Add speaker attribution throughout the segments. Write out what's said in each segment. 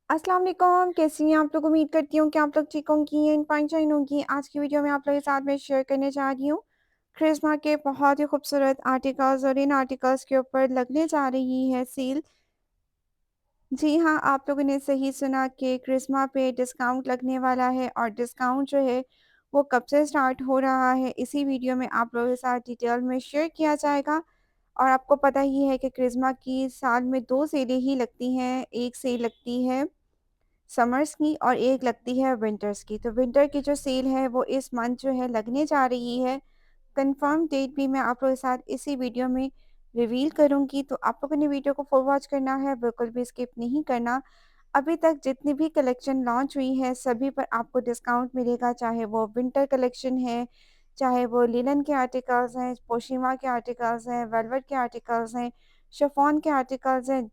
Speaker 1: अस्सलाम वालेकुम, कैसी हैं आप लोग? उम्मीद करती हूँ कि आप लोग ठीक होंगी एंड फाइन फाइन होंगी। आज की वीडियो में आप लोगों के साथ मैं शेयर करने जा रही हूँ क्रिस्मा के बहुत ही खूबसूरत आर्टिकल्स और इन आर्टिकल्स के ऊपर लगने जा रही है सेल। जी हाँ, आप लोगों ने सही सुना कि क्रिस्मा पे डिस्काउंट लगने वाला है और डिस्काउंट जो है वो कब से स्टार्ट हो रहा है, इसी वीडियो में आप लोगों के साथ डिटेल में शेयर किया जाएगा। और आपको पता ही है कि क्रिस्मा की साल में 2 सेलें ही लगती हैं, एक सेल लगती है समर्स की और एक लगती है विंटर्स की। तो विंटर की जो सेल है वो इस मंथ जो है लगने जा रही है। कंफर्म डेट भी मैं आप लोगों के साथ इसी वीडियो में रिवील करूँगी, तो आप लोगों ने वीडियो को फुल वॉच करना है, बिल्कुल भी स्किप नहीं करना। अभी तक जितनी भी कलेक्शन लॉन्च हुई है सभी पर आपको डिस्काउंट मिलेगा, चाहे वो विंटर कलेक्शन है, चाहे वो लिनन के आर्टिकल्स हैं, पोशिमा के आर्टिकल्स हैं, वेलवेट के आर्टिकल्स हैं, शिफॉन के आर्टिकल्स हैं,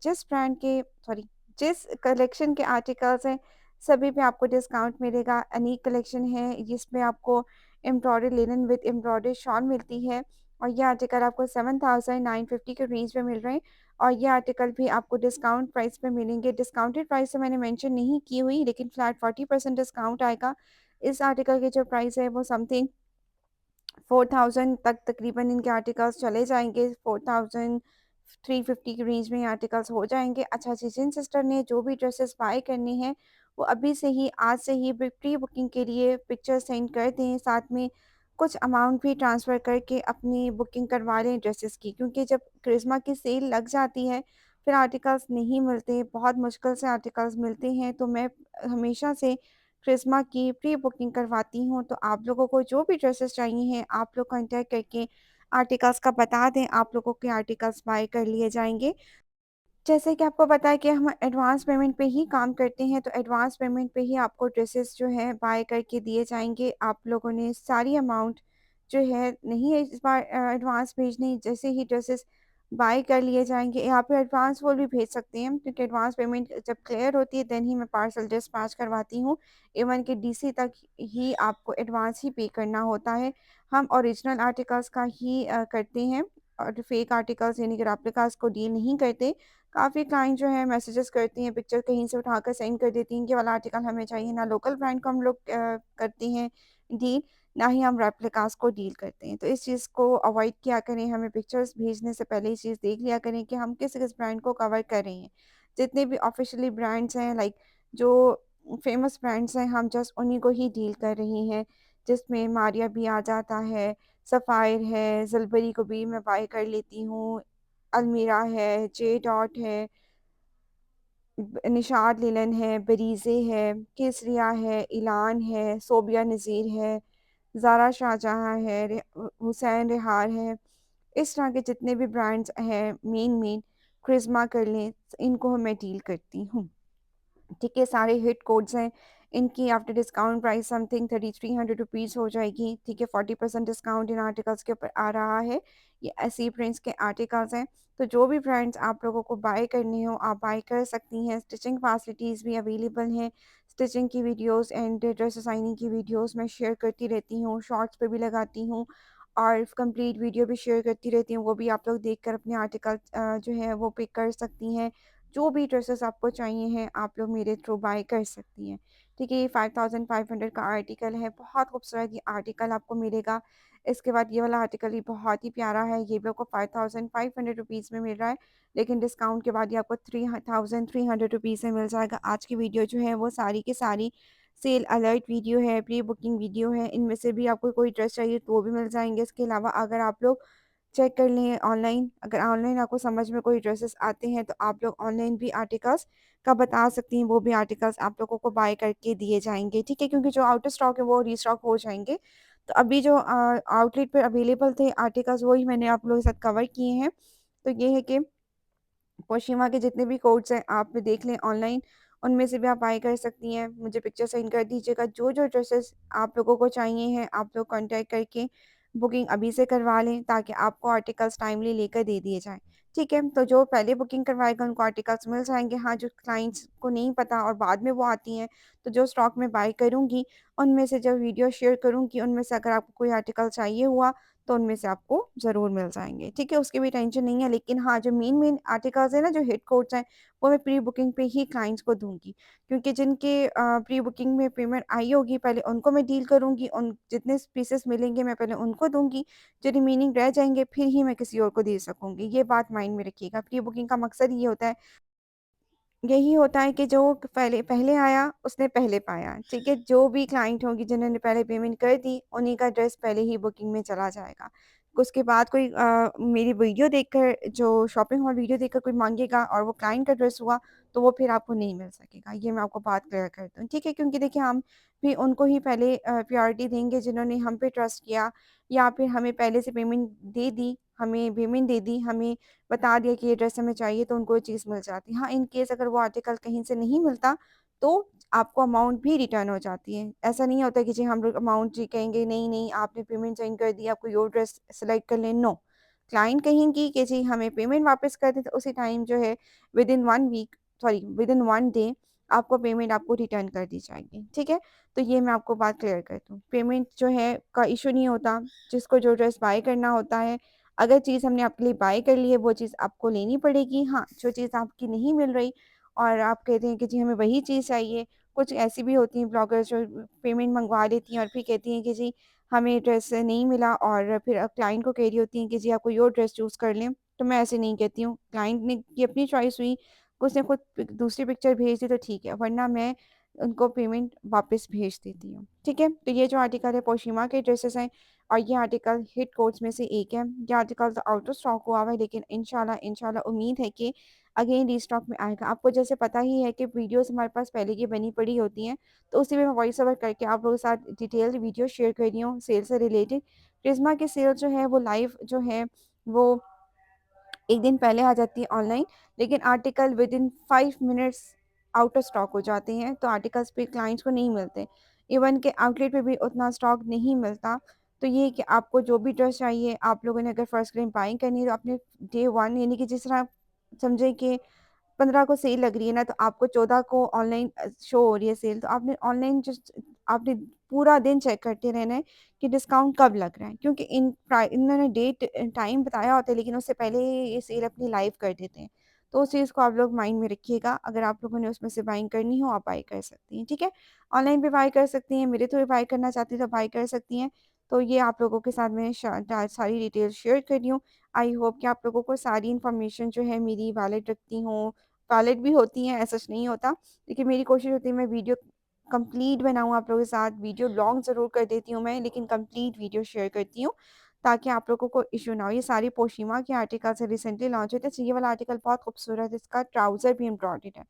Speaker 1: जिस कलेक्शन के आर्टिकल्स हैं सभी पे आपको डिस्काउंट मिलेगा। अनीक कलेक्शन है जिसमें आपको embroidery linen with embroidery shawl मिलती है और ये आर्टिकल आपको 7950 के रेंज में मिल रहे हैं और ये आर्टिकल भी आपको डिस्काउंट प्राइस पे मिलेंगे। डिस्काउंटेड प्राइस तो मैंने मेंशन नहीं की हुई, लेकिन फ्लैट 40% डिस्काउंट आएगा। इस आर्टिकल की जो प्राइस है वो समथिंग 4000 तक तकरीबन इनके आर्टिकल्स चले जाएँगे, 4350 की रेंज में ये आर्टिकल्स हो जाएँगे। अच्छा जी, जिन सिस्टर ने जो भी ड्रेसेस बाय करनी है, वो अभी से ही आज से ही प्री बुकिंग के लिए पिक्चर सेंड कर दें, साथ में कुछ अमाउंट भी ट्रांसफ़र करके अपनी बुकिंग करवा लें ड्रेसेस की। क्योंकि जब क्रिस्मा की सेल लग जाती है, फिर आर्टिकल्स नहीं मिलते, बहुत मुश्किल से आर्टिकल्स मिलते हैं, तो मैं हमेशा से क्रिस्मा की प्री बुकिंग करवाती हूँ। तो आप लोगों को जो भी ड्रेसेस चाहिए हैं, आप लोग कॉन्टैक्ट करके आर्टिकल्स का बता दें, आप लोगों के आर्टिकल्स बाय कर लिए जाएँगे। जैसे कि आपको पता है कि हम एडवांस पेमेंट पे ही काम करते हैं, तो एडवांस पेमेंट पे ही आपको ड्रेसेस जो हैं बाय करके दिए जाएँगे। आप लोगों ने सारी अमाउंट जो है नहीं है इस बार एडवांस भेजनी, जैसे ही ड्रेसेस बाय कर लिए जाएँगे यहाँ पे एडवांस वो भी भेज सकते हैं, क्योंकि एडवांस पेमेंट जब क्लियर होती है देन ही मैं पार्सल डिस्पैच करवाती हूँ। इवन कि डीसी तक ही आपको एडवांस ही पे करना होता है। हम ओरिजिनल आर्टिकल्स का ही करते हैं और फेक आर्टिकल्स यानी कि रेप्लिकास को डील नहीं करते। काफ़ी क्लाइंट जो है मैसेजेस करती हैं, पिक्चर कहीं से उठाकर सेंड कर देती हैं कि ये वाला आर्टिकल हमें चाहिए। ना लोकल ब्रांड को हम लोग करते हैं डील, ना ही हम रेप्लिकास को डील करते हैं। तो इस चीज़ को अवॉइड किया करें, हमें पिक्चर्स भेजने से पहले ये चीज़ देख लिया करें कि हम किस-किस ब्रांड को कवर कर रहे हैं। जितने भी ऑफ़िशियली ब्रांड्स हैं लाइक जो फ़ेमस ब्रांड्स हैं हम जस्ट उन्हीं को ही डील कर रहे हैं, जिसमें मारिया भी आ जाता है, सफ़ायर है, ज़िलबरी को भी मैं बाय कर लेती हूँ, अलमीरा है, जे डॉट है, निशात लिनन है, बरीज़े है, केसरिया है, इलान है, सोबिया नज़ीर है, ज़ारा शाहजहाँ है, हुसैन रिहार है। इस तरह के जितने भी ब्रांड्स हैं मेन क्रिज़्मा कर लें, इनको मैं डील करती हूँ। ठीक है, सारे हिट कोड्स हैं। इनकी after discount price something 3300 rupees हो जाएगी। ठीक है, 40% डिस्काउंट इन आर्टिकल्स के ऊपर आ रहा है। ये एसी प्रिंट्स के आर्टिकल्स हैं। तो जो भी ब्रांड्स आप लोगों को बाय करने हो, आप बाय कर सकती हैं। स्टिचिंग फैसिलिटीज़ भी अवेलेबल हैं। स्टिचिंग की वीडियोज़ एंड ड्रेस डिज़ाइनिंग की वीडियोज़ मैं शेयर करती रहती हूँ, शॉर्ट्स पे भी लगाती हूँ और कंप्लीट वीडियो भी शेयर करती रहती हूँ। वो भी आप लोग देखकर अपने आर्टिकल जो है वो पिक कर सकती हैं। जो भी ड्रेसेस आपको चाहिए हैं, आप लोग मेरे थ्रू बाय कर सकती हैं। ठीक है, ये 5500 का आर्टिकल है, बहुत खूबसूरत ये आर्टिकल आपको मिलेगा। इसके बाद ये वाला आर्टिकल भी बहुत ही प्यारा है, ये भी आपको 5500 रुपीज़ में मिल रहा है, लेकिन डिस्काउंट के बाद ये आपको 3300 रुपीज़ में मिल जाएगा। आज की वीडियो जो है वो सारी की सारी सेल अलर्ट वीडियो है, प्री बुकिंग वीडियो है, इनमें से भी आपको कोई ड्रेस चाहिए तो वो भी मिल जाएँगे। इसके अलावा अगर आप लोग चेक कर लें ऑनलाइन, अगर ऑनलाइन आपको समझ में कोई ड्रेसेस आते हैं तो आप लोग ऑनलाइन भी आर्टिकल्स का बता सकती हैं, वो भी आर्टिकल्स आप लोगों को बाय करके दिए जाएँगे, ठीक है? क्योंकि जो आउट ऑफ स्टॉक है वो रीस्टॉक हो जाएँगे। तो अभी जो आउटलेट पे अवेलेबल थे आर्टिकल्स वही मैंने आप लोगों के साथ कवर किए हैं। तो ये है कि पोशीमा के जितने भी कोड्स हैं आप देख लें ऑनलाइन, उनमें से भी आप बाय कर सकती हैं। मुझे पिक्चर सेंड कर दीजिएगा, जो-जो ड्रेसेस आप लोगों को चाहिए हैं, आप लोग कॉन्टैक्ट करके बुकिंग अभी से करवा लें ताकि आपको आर्टिकल्स टाइमली लेकर दे दिए जाएँ। ठीक है? तो जो पहले बुकिंग करवाएगा उनको आर्टिकल्स मिल जाएँगे। हाँ, जो क्लाइंट्स को नहीं पता और बाद में वो आती हैं, तो जो स्टॉक मैं बाय करूँगी, उनमें से जब वीडियो शेयर करूँगी, उनमें से अगर आपको कोई आर्टिकल चाहिए हुआ, तो उनमें से आपको ज़रूर मिल जाएँगे, ठीक है? उसकी भी टेंशन नहीं है, लेकिन हाँ, जो मेन-मेन आर्टिकल्स हैं ना, जो हिट कोट्स हैं, वो मैं प्री बुकिंग पे ही क्लाइंट्स को दूँगी। क्योंकि जिनके प्री बुकिंग में पेमेंट आई होगी, पहले उनको मैं डील करूँगी, उन जितने पीसेस मिलेंगे मैं पहले उनको दूँगी, जो रिमेनिंग रह जाएँगे फिर ही मैं किसी और को दे सकूँगी। ये बात माइंड में रखिएगा, प्री बुकिंग का मकसद ये होता है, यही होता है कि जो पहले पहले आया उसने पहले पाया, ठीक है? जो भी क्लाइंट होंगी जिन्होंने पहले पेमेंट कर दी, उन्हीं का ड्रेस पहले ही बुकिंग में चला जाएगा। उसके बाद कोई मेरी वीडियो देखकर जो शॉपिंग हॉल वीडियो देखकर कोई माँगेगा और वो क्लाइंट का ड्रेस हुआ, तो वो फिर आपको नहीं मिल सकेगा। ये मैं आपको बात क्लियर कर दूँ, ठीक है? क्योंकि देखिए हम भी उनको ही पहले प्रायोरिटी देंगे जिन्होंने हम पे ट्रस्ट किया या फिर हमें पहले से पेमेंट दे दी, हमें पेमेंट दे दी, हमें बता दिया कि ये ड्रेस हमें चाहिए तो उनको ये चीज़ मिल जाती है। हाँ, इन केस अगर वो आर्टिकल कहीं से नहीं मिलता तो आपको अमाउंट भी रिटर्न हो जाती है। ऐसा नहीं होता कि जी हम लोग अमाउंट जी कहेंगे नहीं, नहीं आपने पेमेंट सेंड कर दी, आप कोई और ड्रेस सेलेक्ट कर लें, नो। क्लाइंट कहेंगी कि जी हमें पेमेंट वापस कर दें तो उसी टाइम जो है within 1 week sorry within 1 day आपको पेमेंट आपको रिटर्न कर दी जाएगी, ठीक है? तो ये मैं आपको बात क्लियर कर दूँ। पेमेंट जो है का इश्यू नहीं होता, जिसको जो ड्रेस बाय करना होता है अगर चीज़ हमने आपके लिए बाय कर ली है, वो चीज़ आपको लेनी पड़ेगी। हाँ, जो चीज़ आपकी नहीं मिल रही और आप कहते हैं कि जी हमें वही चीज़ चाहिए। कुछ ऐसी भी होती हैं ब्लॉगर्स जो पेमेंट मंगवा लेती हैं और फिर कहती हैं कि जी हमें ड्रेस नहीं मिला और फिर क्लाइंट को कह रही होती हैं कि जी आप कोई और ड्रेस चूज़ कर लें। तो मैं ऐसे नहीं कहती हूँ। क्लाइंट ने की अपनी चॉइस हुई, उसने खुद दूसरी पिक्चर भेज दी तो ठीक है, वरना मैं उनको पेमेंट वापस भेज देती हूँ। ठीक है? तो ये जो आर्टिकल है पोशीमा के ड्रेसेस हैं और ये आर्टिकल हिट कोट्स में से एक है। ये आर्टिकल तो आउट ऑफ स्टॉक हुआ हुआ है लेकिन इंशाल्लाह इंशाल्लाह उम्मीद है कि अगेन रीस्टॉक में आएगा। आपको जैसे पता ही है कि वीडियोज़ हमारे पास पहले की बनी पड़ी होती हैं, तो उसी में मैं वॉइस ओवर करके आप लोगों के साथ डिटेल्ड वीडियो शेयर कर रही हूँ सेल से रिलेटेड। प्रिज़्मा की सेल जो है वो लाइव जो है वो 1 दिन पहले आ जाती है ऑनलाइन, लेकिन article within 5 minutes out of stock हो जाते हैं, तो आर्टिकल्स फिर क्लाइंट्स को नहीं मिलते। इवन के आउटलेट पे भी उतना स्टॉक नहीं मिलता। तो ये है कि आपको जो भी ड्रेस चाहिए, आप लोगों ने अगर फर्स्ट टाइम बाइंग करनी है, तो आपने डे 1 यानी कि जिस तरह समझें कि 15 को सेल लग रही है ना, तो आपको 14 को ऑनलाइन शो हो रही है सेल, तो आपने ऑनलाइन जस्ट आपने पूरा दिन चेक करते रहना है कि डिस्काउंट कब लग रहा है। क्योंकि इन्होंने डेट टाइम बताया होता है, लेकिन उससे पहले ही ये सेल अपनी लाइव कर देते हैं। तो उस चीज़ को आप लोग माइंड में रखिएगा। अगर आप लोगों ने उसमें से बाइंग करनी हो, आप बाय कर सकती हैं, ठीक है? ऑनलाइन भी बाय कर सकती हैं, मेरे थ्रू भी बाय करना चाहती हैं, तो बाय कर सकती हैं। तो ये आप लोगों के साथ मैं सारी डिटेल शेयर कर रही हूँ। आई होप कि आप लोगों को सारी इन्फॉर्मेशन जो है मेरी वैलिड लगती हो, वैलिड भी होती हैं, ऐसा कुछ नहीं होता। लेकिन मेरी कोशिश होती है मैं वीडियो कंप्लीट बनाऊँ आप लोगों के साथ, वीडियो लॉन्ग ज़रूर कर देती हूँ मैं, लेकिन कंप्लीट वीडियो शेयर करती हूँ, ताकि आप लोगों को इश्यू ना हो। ये सारी पोशीमा के आर्टिकल्स हैं, रिसेंटली लॉन्च हुए थे। तो ये वाला आर्टिकल बहुत खूबसूरत है, इसका ट्राउज़र भी एम्ब्रॉयडर्ड है।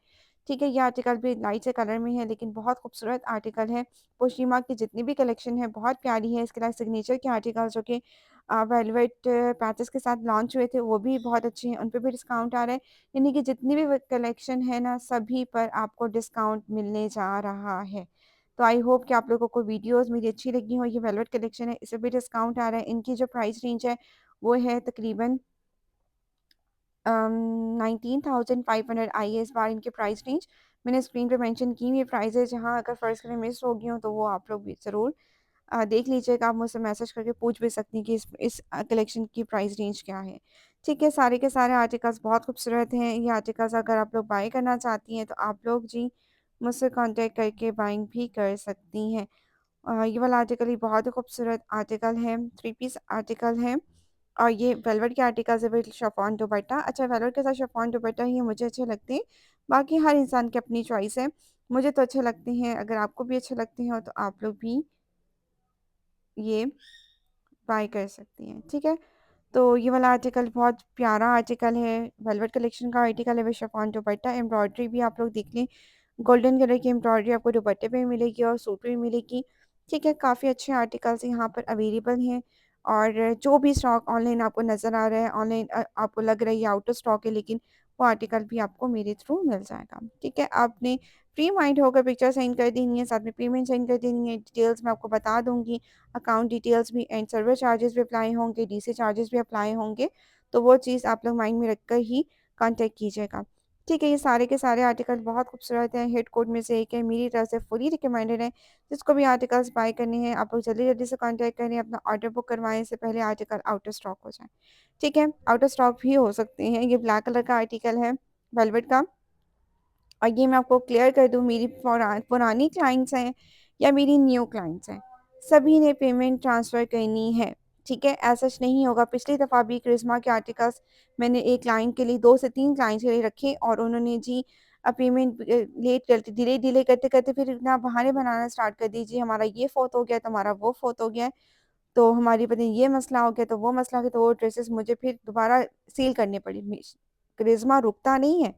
Speaker 1: ठीक है, ये आर्टिकल भी लाइट से कलर में है, लेकिन बहुत खूबसूरत आर्टिकल है। पोशीमा की जितनी भी कलेक्शन है, बहुत प्यारी है। इसके अलावा सिग्नेचर के आर्टिकल्स जो कि वेलवेट पैचेस के साथ लॉन्च हुए थे, वो भी बहुत अच्छे हैं, उन पे भी डिस्काउंट आ रहा है। यानी कि जितनी भी कलेक्शन है ना, सभी पर आपको डिस्काउंट मिलने जा रहा है। तो आई होप कि आप लोगों को वीडियोज़ मेरी अच्छी लगी हो। ये वेलवेट कलेक्शन है, इसे भी डिस्काउंट आ रहा है। इनकी जो प्राइस रेंज है, वो है तकरीबन 19,500 आई है इस बार इनकी प्राइस रेंज। मैंने स्क्रीन पे मेंशन की हुई प्राइसेज़, जहाँ अगर फ़र्ज़ करें मिस हो गई हो, तो वो आप लोग भी ज़रूर देख लीजिएगा। आप मुझसे मैसेज करके पूछ भी सकती हैं कि इस कलेक्शन की प्राइस रेंज क्या है। ठीक है, सारे के सारे आर्टिकल्स बहुत खूबसूरत हैं। ये आर्टिकल्स अगर आप लोग बाय करना चाहती हैं, तो आप लोग जी मुझसे कॉन्टैक्ट करके बाइंग भी कर सकती हैं। ये वाला आर्टिकल ही बहुत ही खूबसूरत आर्टिकल है, 3 पीस आर्टिकल है और ये वेलवेट के आर्टिकल्स है विद शिफॉन दुपट्टा। अच्छा, वेलवेट के साथ शिफॉन दुपट्टा ही मुझे अच्छे लगते हैं, बाकी हर इंसान की अपनी चॉइस है। मुझे तो अच्छे लगते हैं, अगर आपको भी अच्छे लगते हो तो आप लोग भी ये बाय कर सकती हैं, ठीक है? तो ये वाला आर्टिकल बहुत प्यारा आर्टिकल है, वेलवेट कलेक्शन का आर्टिकल है विद शिफॉन दुपट्टा। एम्ब्रॉयडरी भी आप लोग देख लें, गोल्डन कलर की एम्ब्रॉयडरी आपको दुपट्टे पे भी मिलेगी और सूट पे भी मिलेगी। ठीक है, काफ़ी अच्छे आर्टिकल्स यहाँ पर अवेलेबल हैं और जो भी स्टॉक ऑनलाइन आपको नज़र आ रहा है, ऑनलाइन आपको लग रहा है ये आउट ऑफ स्टॉक है, लेकिन वो आर्टिकल भी आपको मेरे थ्रू मिल जाएगा। ठीक है, आपने फ्री माइंड होकर पिक्चर सेंड कर देनी है, साथ में पेमेंट सेंड कर देनी है, डिटेल्स मैं आपको बता दूँगी, अकाउंट डिटेल्स भी एंड सर्विस चार्जेस भी अप्लाई होंगे, डीसी चार्जेस भी अप्लाई होंगे, तो वो चीज़ आप लोग माइंड में रखकर ही कॉन्टैक्ट कीजिएगा। ठीक है, ये सारे के सारे आर्टिकल बहुत खूबसूरत हैं, हिट कोड में से एक है, मेरी तरफ से फुली रिकमेंडेड है। जिसको भी आर्टिकल्स बाय करने हैं, आप लोग जल्दी-जल्दी से कॉन्टैक्ट करें, अपना ऑर्डर बुक करवाएँ, इससे पहले आर्टिकल आउट ऑफ स्टॉक हो जाए। ठीक है, आउट ऑफ स्टॉक भी हो सकते हैं। ये ब्लैक कलर का आर्टिकल है, वेलवेट का। और ये मैं आपको क्लियर कर दूँ, मेरी पुरानी क्लाइंट्स हैं या मेरी न्यू क्लाइंट्स हैं, सभी ने पेमेंट ट्रांसफ़र करनी है, ठीक है? ऐसा सच नहीं होगा। पिछली दफ़ा भी करिश्मा के आर्टिकल्स मैंने एक क्लाइंट के लिए 2 से 3 क्लाइंट्स के लिए रखे और उन्होंने जी पेमेंट लेट करते डिले करते-करते फिर इतना बहाने बनाना स्टार्ट कर दिए, जी हमारा ये फ़ौत हो गया, तो हमारा वो फ़ौत हो गया है, तो हमारी पता नहीं ये मसला हो गया, तो वो मसला हो गया, तो वो ड्रेसेस मुझे फिर दोबारा सेल करने पड़ी। करिश्मा रुकता नहीं है।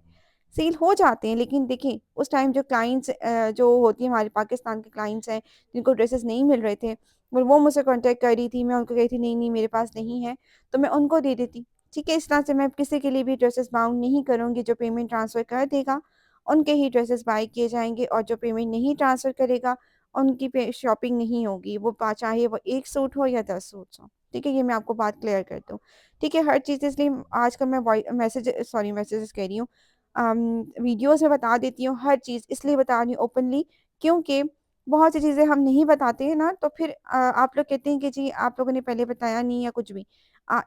Speaker 1: सेल हो जाते हैं, लेकिन देखिए उस टाइम जो क्लाइंट्स जो होती हैं हमारे पाकिस्तान के क्लाइंट्स हैं, जिनको ड्रेसेस नहीं मिल रहे थे, और वो मुझसे कॉन्टैक्ट कर रही थी, मैं उनको कह रही थी नहीं, नहीं मेरे पास नहीं है, तो मैं उनको दे देती। ठीक है, इस तरह से मैं किसी के लिए भी ड्रेसेस बाउंड नहीं करूँगी, जो पेमेंट ट्रांसफ़र कर देगा, उनके ही ड्रेसेस बाय किए जाएँगे और जो पेमेंट नहीं ट्रांसफ़र करेगा, उनकी पे शॉपिंग नहीं होगी। वो चाहे वो 1 सूट हो या 10 सूट्स हों। ठीक है, ये मैं आपको बात क्लियर कर दूँ। ठीक है, हर चीज़ इसलिए आजकल मैं मैसेजेस कह रही हूँ, वीडियोज़ में बता देती हूँ हर चीज़, इसलिए बता रही हूँ ओपनली, क्योंकि बहुत सी चीज़ें हम नहीं बताते हैं ना, तो फिर आप लोग कहते हैं कि जी आप लोगों ने पहले बताया नहीं या कुछ भी।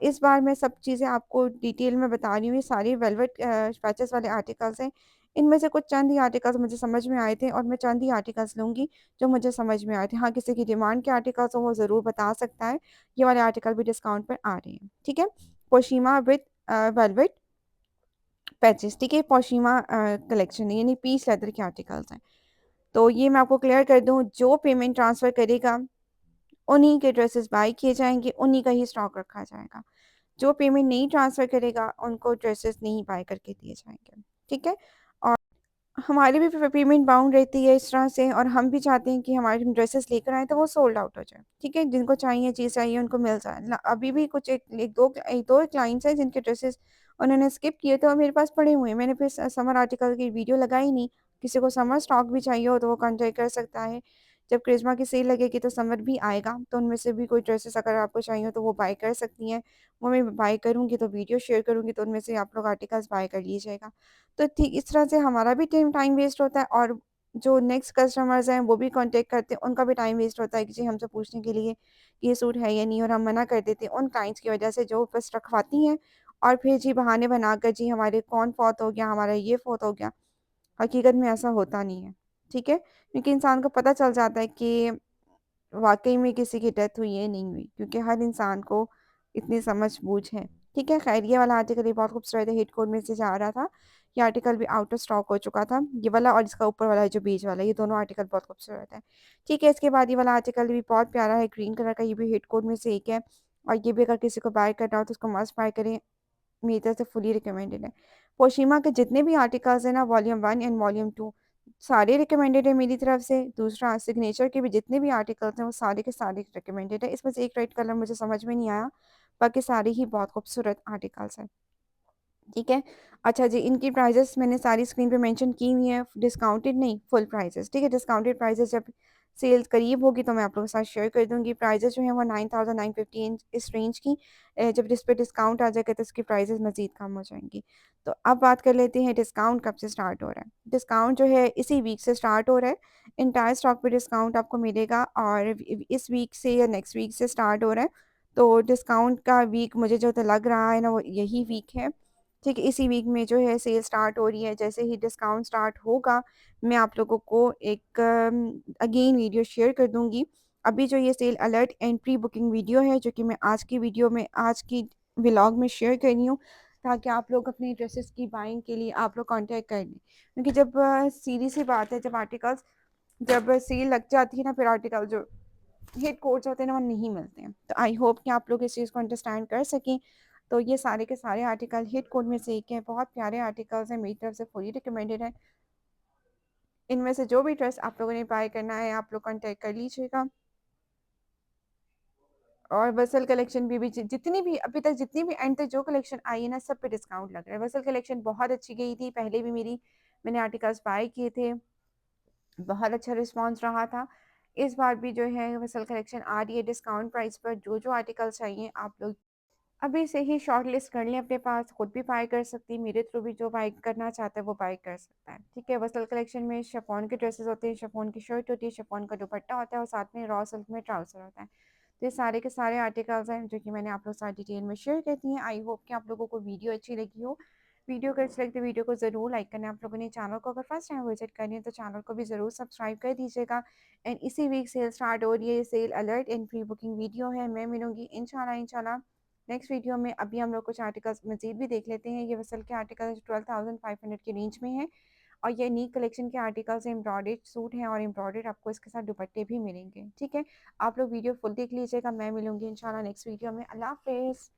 Speaker 1: इस बार मैं सब चीज़ें आपको डिटेल में बता रही हूँ, ये सारे वेलवेट पैचेस वाले आर्टिकल्स हैं। इनमें से कुछ चंद ही आर्टिकल्स मुझे समझ में आए थे और मैं चंद ही आर्टिकल्स लूँगी जो मुझे समझ में आए थे। हाँ, किसी की डिमांड के आर्टिकल्स हो वो ज़रूर बता सकता है। ये वाले आर्टिकल भी डिस्काउंट पर आ रहे हैं, ठीक है? पोशीमा विथ वेलवेट पैचेस, ठीक है? पोशीमा कलेक्शन है, यानी पीस लेदर के आर्टिकल्स हैं। तो ये मैं आपको क्लियर कर दूँ, जो पेमेंट ट्रांसफ़र करेगा, उन्हीं के ड्रेसेस बाय किए जाएँगे, उन्हीं का ही स्टॉक रखा जाएगा। जो पेमेंट नहीं ट्रांसफ़र करेगा, उनको ड्रेसेस नहीं बाय करके दिए जाएँगे, ठीक है? और हमारी भी पेमेंट बाउंड रहती है इस तरह से, और हम भी चाहते हैं कि हमारे ड्रेसेस लेकर आएँ तो वो सोल्ड आउट हो जाए, ठीक है? जिनको चाहिए, चीज़ चाहिए, उनको मिल जाए। अभी भी कुछ 1-2 क्लाइंट्स हैं जिनके ड्रेसेस उन्होंने स्किप किए थे और मेरे पास पड़े हुए हैं। मैंने फिर समर आर्टिकल की वीडियो लगाई नहीं। किसी को समर स्टॉक भी चाहिए हो तो वो कॉन्टैक्ट कर सकता है। जब करिश्मा की सेल लगेगी तो समर भी आएगा, तो उनमें से भी कोई ड्रेसेस अगर आपको चाहिए हो तो वो बाय कर सकती हैं। वो मैं बाय करूँगी तो वीडियो शेयर करूँगी, तो उनमें से आप लोग आर्टिकल्स बाय कर लीजिएगा। तो ठीक इस तरह से हमारा भी टाइम वेस्ट होता है और जो नेक्स्ट कस्टमर्स हैं वो भी कॉन्टैक्ट करते हैं, उनका भी टाइम वेस्ट होता है कि जी हमसे पूछने के लिए कि ये सूट है या नहीं, और हम मना कर देते हैं उन क्लाइंट्स की वजह से जो बस रखवाती हैं और फिर जी बहाने बनाकर जी हमारे कौन फ़ौत हो गया, हमारा ये फ़ौत हो गया। हकीकत में ऐसा होता नहीं है, ठीक है? क्योंकि इंसान को पता चल जाता है कि वाक़ई में किसी की डेथ हुई है, नहीं हुई, क्योंकि हर इंसान को इतनी समझ-बूझ है। ठीक है? ख़ैर ये वाला आर्टिकल भी बहुत खूबसूरत है, हिट कोड में से जा रहा था। ये आर्टिकल भी आउट ऑफ स्टॉक हो चुका था। ये वाला और इसका ऊपर वाला जो बीच वाला, ये दोनों आर्टिकल बहुत खूबसूरत है। ठीक है? इसके बाद ये वाला आर्टिकल भी बहुत प्यारा है, ग्रीन कलर का, ये भी हिट कोड में से एक है और ये भी अगर किसी को बाय करना हो तो उसको मस्ट बाय करें। मेरी तरफ से फुली रिकमेंडेड है। पोशीमा के जितने भी आर्टिकल्स हैं ना, वॉल्यूम 1 एंड वॉल्यूम 2 सारे रिकमेंडेड है मेरी तरफ से। दूसरा सिग्नेचर के भी जितने भी आर्टिकल्स हैं वो सारे के सारे रिकमेंडेड है। इसमें से एक रेड कलर मुझे समझ में नहीं आया, बाकी सारे ही बहुत खूबसूरत आर्टिकल्स हैं। ठीक है? अच्छा जी, इनकी प्राइसेज़ मैंने सारी स्क्रीन पे मेंशन की हुई हैं, डिस्काउंटेड नहीं, फुल प्राइसेज़, ठीक है? डिस्काउंटेड प्राइसेज़ जब सेल करीब होगी तो मैं आप लोगों के साथ शेयर कर दूँगी। प्राइसेज़ जो हैं वो 9950 इस रेंज की, जब इस पे डिस्काउंट आ जाएगा तो इसकी प्राइसेज़ मज़ीद कम हो जाएँगी। तो अब बात कर लेते हैं डिस्काउंट कब से स्टार्ट हो रहा है। डिस्काउंट जो है इसी वीक से स्टार्ट हो रहा है। एंटायर स्टॉक पे डिस्काउंट आपको मिलेगा और इस वीक से या नेक्स्ट वीक से स्टार्ट हो रहा है। तो डिस्काउंट का वीक मुझे जो तो लग रहा है ना, वो यही वीक है। ठीक है, इसी वीक में जो है सेल स्टार्ट हो रही है। जैसे ही डिस्काउंट स्टार्ट होगा, मैं आप लोगों को एक अगेन वीडियो शेयर कर दूँगी। अभी जो ये sale alert and pre booking video है, जो कि मैं आज की वीडियो में आज की व्लॉग में शेयर कर रही हूँ, ताकि आप लोग अपनी ड्रेसेस की बाइंग के लिए आप लोग कॉन्टैक्ट कर लें। क्योंकि जब सीधी-सी बात है, जब सेल लग जाती है ना, फिर आर्टिकल जो हिट कोड्स होते हैं ना, वो नहीं मिलते हैं। तो आई होप कि आप लोग इस चीज़ को अंडरस्टैंड कर सकें। तो ये सारे के सारे आर्टिकल हिट कोड में से एक है, बहुत प्यारे आर्टिकल्स हैं, मेरी तरफ से फुली रिकमेंडेड है। इनमें से जो भी ड्रेस आप लोगों ने बाय करना है, आप लोग कॉन्टैक्ट कर लीजिएगा। और वसल कलेक्शन भी जितनी भी अभी तक जितनी भी एंड तक जो कलेक्शन आई है ना, सब पे डिस्काउंट लग रहा है। वसल कलेक्शन बहुत अच्छी गई थी, पहले भी मैंने आर्टिकल्स बाय किए थे, बहुत अच्छा रिस्पॉन्स रहा था। इस बार भी जो है वसल कलेक्शन आ रही है डिस्काउंट प्राइस पर। जो आर्टिकल चाहिए आप लोग अभी से ही शॉर्ट लिस्ट कर लें अपने पास, खुद भी बाय कर सकती है, मेरे थ्रू भी जो बाय करना चाहता है वो बाय कर सकता है। ठीक है, वसल कलेक्शन में शिफॉन के ड्रेसेस होते हैं, शिफॉन की शर्ट होती है, शिफॉन का दुपट्टा होता है और साथ में रॉ सिल्क में ट्राउज़र होता है। तो ये सारे के सारे आर्टिकल्स हैं जो कि मैंने आप लोग के साथ डिटेल में शेयर करती हैं। आई होप कि आप लोगों को वीडियो अच्छी लगी हो। वीडियो अगर अच्छी लगी तो वीडियो को ज़रूर लाइक करना है। आप लोगों ने चैनल को अगर फर्स्ट टाइम विजिट करनी है तो चैनल को भी ज़रूर सब्सक्राइब कर दीजिएगा। एंड इसी वीक सेल स्टार्ट हो रही है, sale alert and pre booking video है। मैं मिलूंगी इंशाल्लाह नेक्स्ट वीडियो में। अभी हम लोग कुछ आर्टिकल्स मज़ीद भी देख लेते हैं। ये वसल के आर्टिकल 12,500 की रेंज में है और ये नी कलेक्शन के आर्टिकल्स एम्ब्रॉयडर्ड सूट हैं और एम्ब्रॉयडर्ड आपको इसके साथ दुपट्टे भी मिलेंगे। ठीक है, आप लोग वीडियो फुल देख लीजिएगा। मैं मिलूंगी इंशाल्लाह नेक्स्ट वीडियो में। अल्लाह हाफ़िज़।